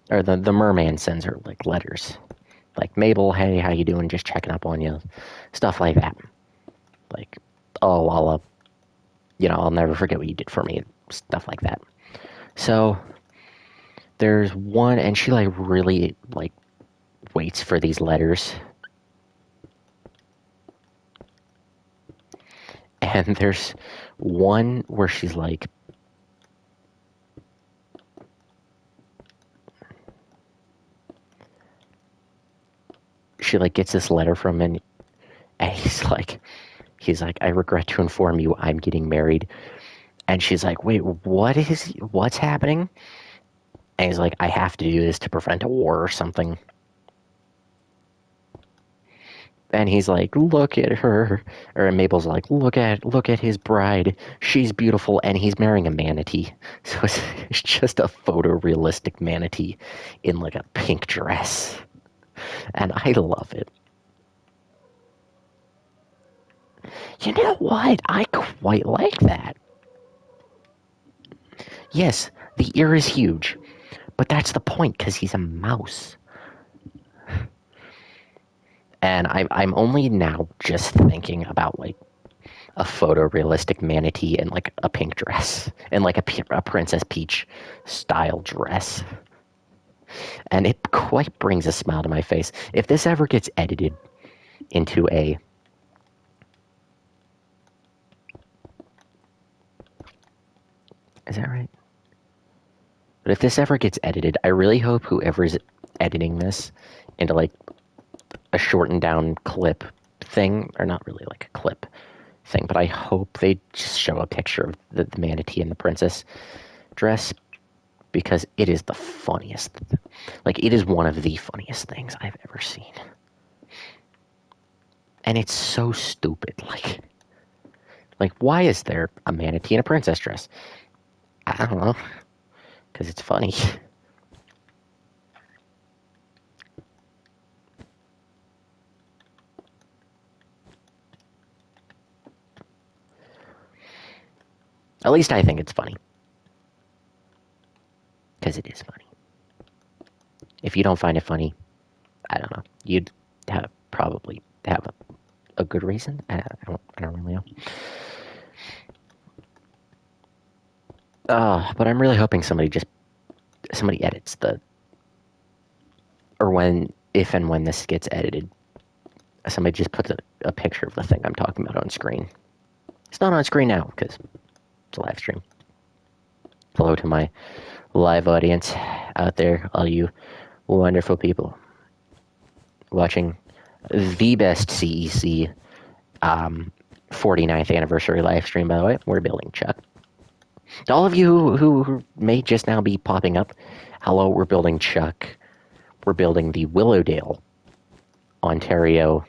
Or the merman sends her like letters, like, Mabel, hey, how you doing? Just checking up on you, stuff like that. Like, oh, I'll never forget what you did for me, stuff like that. So there's one, and she like really like waits for these letters, and there's one where she's like, she like gets this letter from him, and he's like, I regret to inform you I'm getting married. And she's like, wait, what's happening? And he's like, I have to do this to prevent a war or something. And he's like, look at her. Or Mabel's like, look at his bride. She's beautiful, and he's marrying a manatee. So it's just a photorealistic manatee in like a pink dress. And I love it. You know what? I quite like that. Yes, the ear is huge, but that's the point, because he's a mouse. And I'm only now just thinking about like a photorealistic manatee in like a pink dress and like a Princess Peach style dress. And it quite brings a smile to my face. If this ever gets edited into a... Is that right? But if this ever gets edited, I really hope whoever's editing this into like a shortened down clip thing, or not really like a clip thing, but I hope they just show a picture of the manatee and the princess dress, because it is the funniest. Like, it is one of the funniest things I've ever seen. And it's so stupid. Like why is there a manatee in a princess dress? I don't know. Because it's funny. At least I think it's funny. Because it is funny. If you don't find it funny, I don't know. You'd probably have a good reason. I don't really know. But I'm really hoping somebody edits if and when this gets edited, somebody just puts a picture of the thing I'm talking about on screen. It's not on screen now because it's a live stream. Hello to my live audience out there, all you wonderful people watching the best CEC 49th anniversary live stream, by the way. We're building Chuck. To all of you who may just now be popping up, hello, we're building Chuck. We're building the Willowdale, Ontario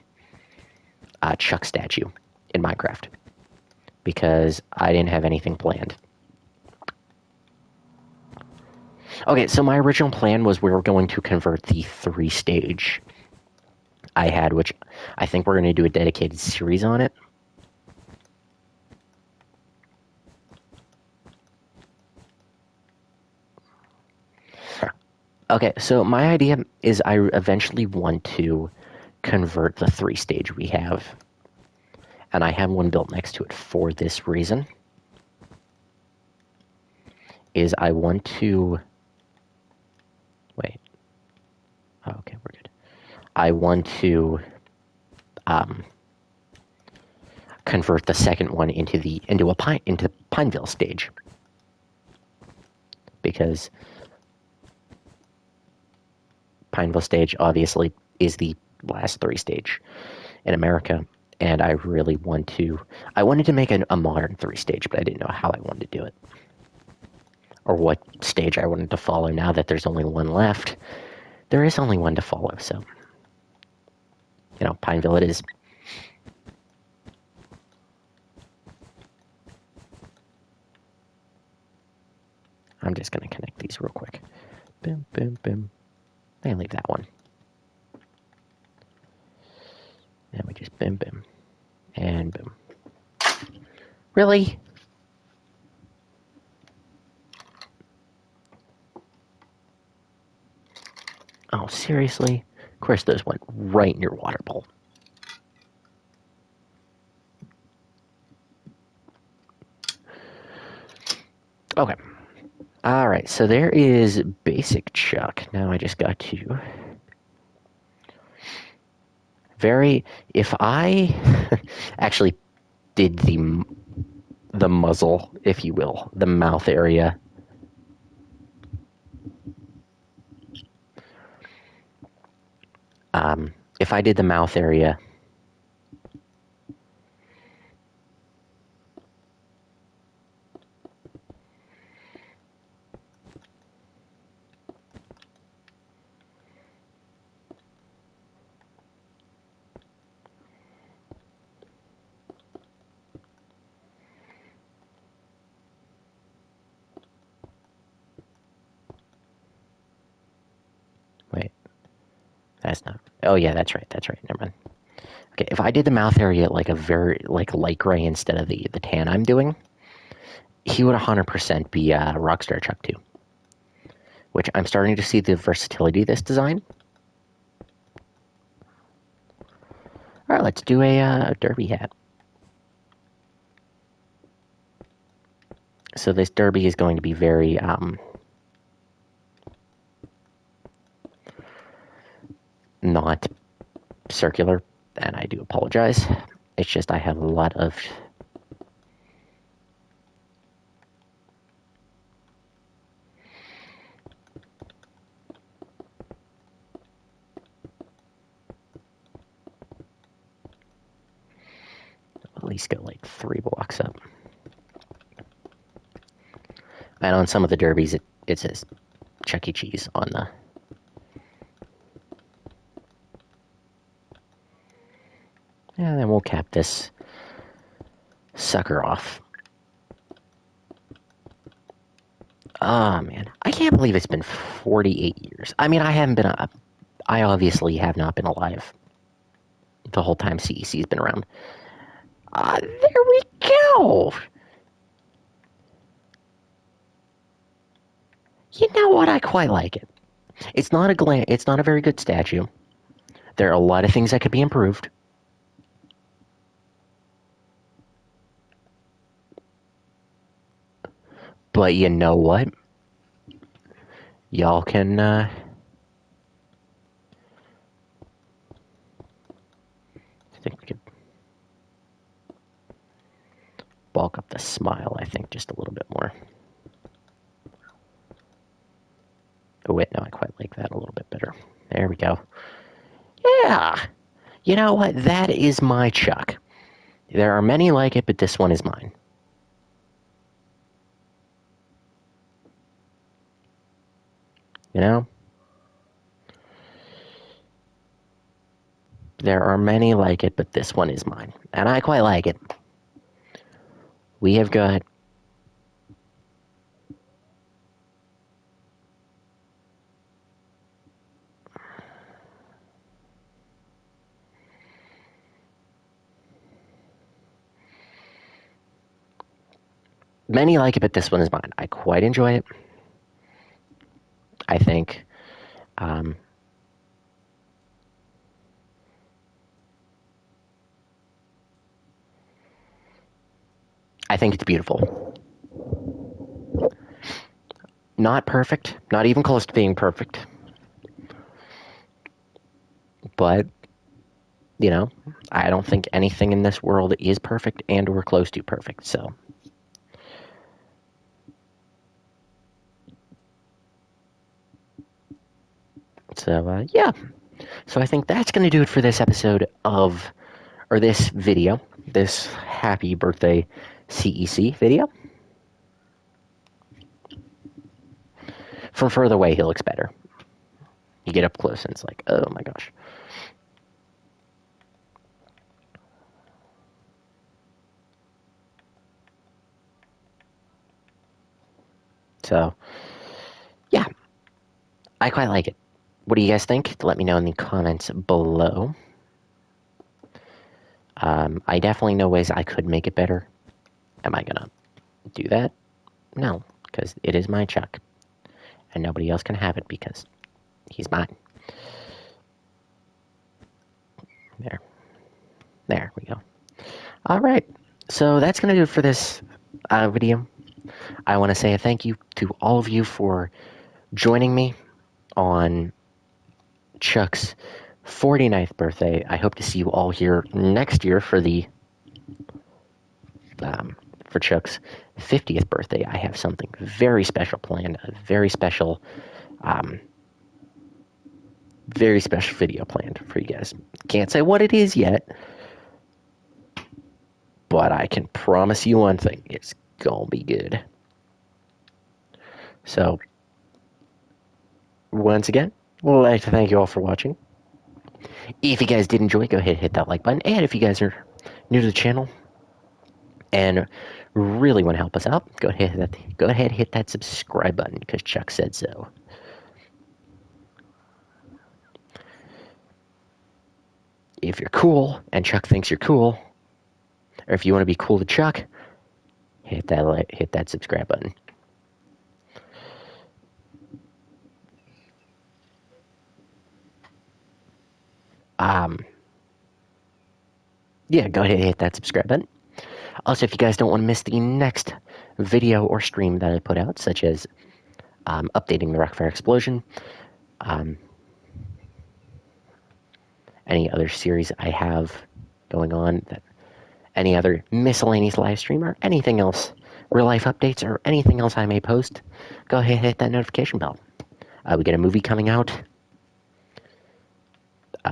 Chuck statue in Minecraft because I didn't have anything planned. Okay, so my original plan was we were going to convert the 3-stage I had, which I think we're going to do a dedicated series on it. Okay, so my idea is I eventually want to convert the 3-stage we have, and I have one built next to it for this reason, is I want to... Wait. Oh, okay, we're good. I want to convert the second one into Pineville stage, because Pineville stage obviously is the last 3-stage in America, and I really wanted to make a modern 3-stage, but I didn't know how I wanted to do it, or what stage I wanted to follow. Now that there's only one left, there is only one to follow, so, Pineville it is. I'm just going to connect these real quick. Boom, boom, boom. And leave that one. And we just boom, boom. And boom. Really? Oh, seriously? Of course those went right in your water bowl. Okay. Alright, so there is basic Chuck. Now I just got to... If I actually did the muzzle, if you will, the mouth area... if I did the mouth area... Wait. That's not... Oh, yeah, that's right. Never mind. Okay, if I did the mouth area like a very light gray instead of the tan I'm doing, he would 100% be Rockstar Chuck 2. Which I'm starting to see the versatility of this design. Alright, let's do a derby hat. So this derby is going to be very not circular, and I do apologize. It's just I have a lot of... At least go like 3 blocks up. And on some of the derbies, it says Chuck E. Cheese on the... And then we'll cap this sucker off. Ah, oh, man. I can't believe it's been 48 years. I mean, I obviously have not been alive the whole time CEC has been around. There we go! You know what? I quite like it. It's not a very good statue. There are a lot of things that could be improved. But you know what? Y'all can, I think we could bulk up the smile, I think, just a little bit more. Oh, wait, no, I quite like that a little bit better. There we go. Yeah! You know what? That is my Chuck. There are many like it, but this one is mine. You know? There are many like it, but this one is mine. And I quite like it. We have got many like it, but this one is mine. I quite enjoy it. I think um, I think it's beautiful. Not perfect, not even close to being perfect, but you know, I don't think anything in this world is perfect and or close to perfect. So yeah. So I think that's going to do it for this episode of, or this video, this happy birthday CEC video. From further away, he looks better. You get up close and it's like, oh my gosh. So, yeah, I quite like it. What do you guys think? Let me know in the comments below. I definitely know ways I could make it better. Am I gonna do that? No, because it is my Chuck, and nobody else can have it because he's mine. There. There we go. All right. So that's going to do it for this video. I want to say a thank you to all of you for joining me on Chuck's 49th birthday. I hope to see you all here next year for the for Chuck's 50th birthday. I have something very special planned, a very special video planned for you guys. Can't say what it is yet, but I can promise you one thing. It's gonna be good. So, once again, we'd like to thank you all for watching. If you guys did enjoy, go ahead and hit that like button. And if you guys are new to the channel and really want to help us out, go ahead and hit that subscribe button because Chuck said so. If you're cool and Chuck thinks you're cool, or if you want to be cool to Chuck, hit that subscribe button. Yeah, go ahead and hit that subscribe button. Also, if you guys don't want to miss the next video or stream that I put out, such as updating the Rockfire Explosion, any other series I have going on, any other miscellaneous live stream, or anything else, real life updates, or anything else I may post, go ahead and hit that notification bell. We get a movie coming out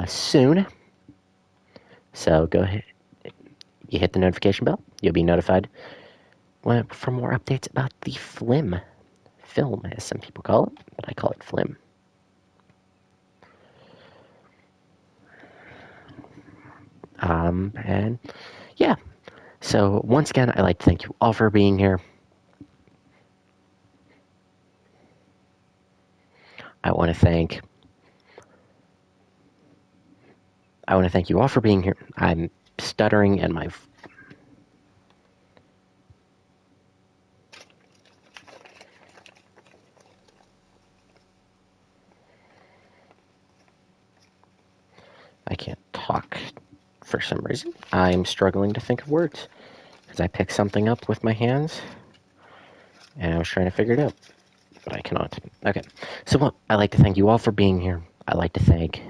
soon, so go ahead. You hit the notification bell, you'll be notified for more updates about the film, as some people call it, but I call it Flim. And yeah, so once again, I'd like to thank you all for being here. I want to thank you all for being here. I'm stuttering and I can't talk for some reason. I'm struggling to think of words because I picked something up with my hands and I was trying to figure it out, but I cannot. Okay, so I'd like to thank you all for being here. I'd like to thank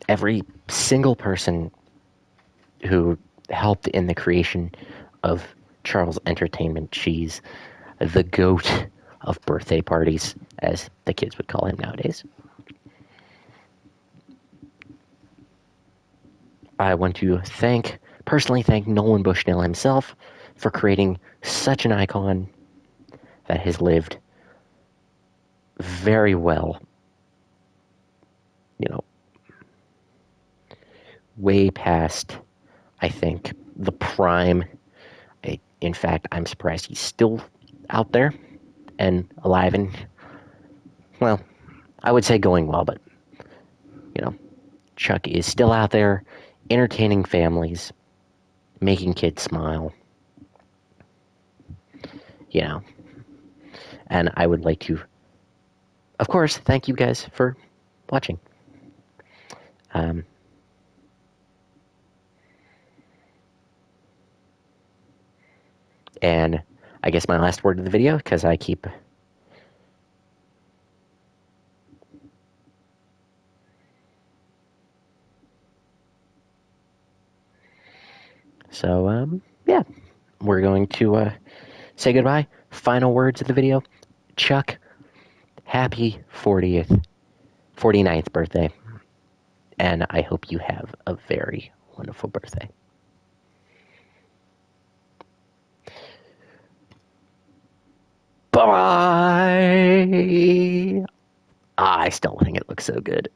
every single person who helped in the creation of Charles Entertainment Cheese, the GOAT of birthday parties, as the kids would call him nowadays. I want to personally thank Nolan Bushnell himself for creating such an icon that has lived very well, you know, way past, I think, the prime. In fact, I'm surprised he's still out there and alive and, well, I would say going well, but, you know, Chuck is still out there entertaining families, making kids smile, you know. And I would like to, of course, thank you guys for watching. Um, and I guess my last word of the video, because I keep. So, yeah, we're going to say goodbye. Final words of the video. Chuck, happy 49th birthday. And I hope you have a very wonderful birthday. Bye. I still think it looks so good.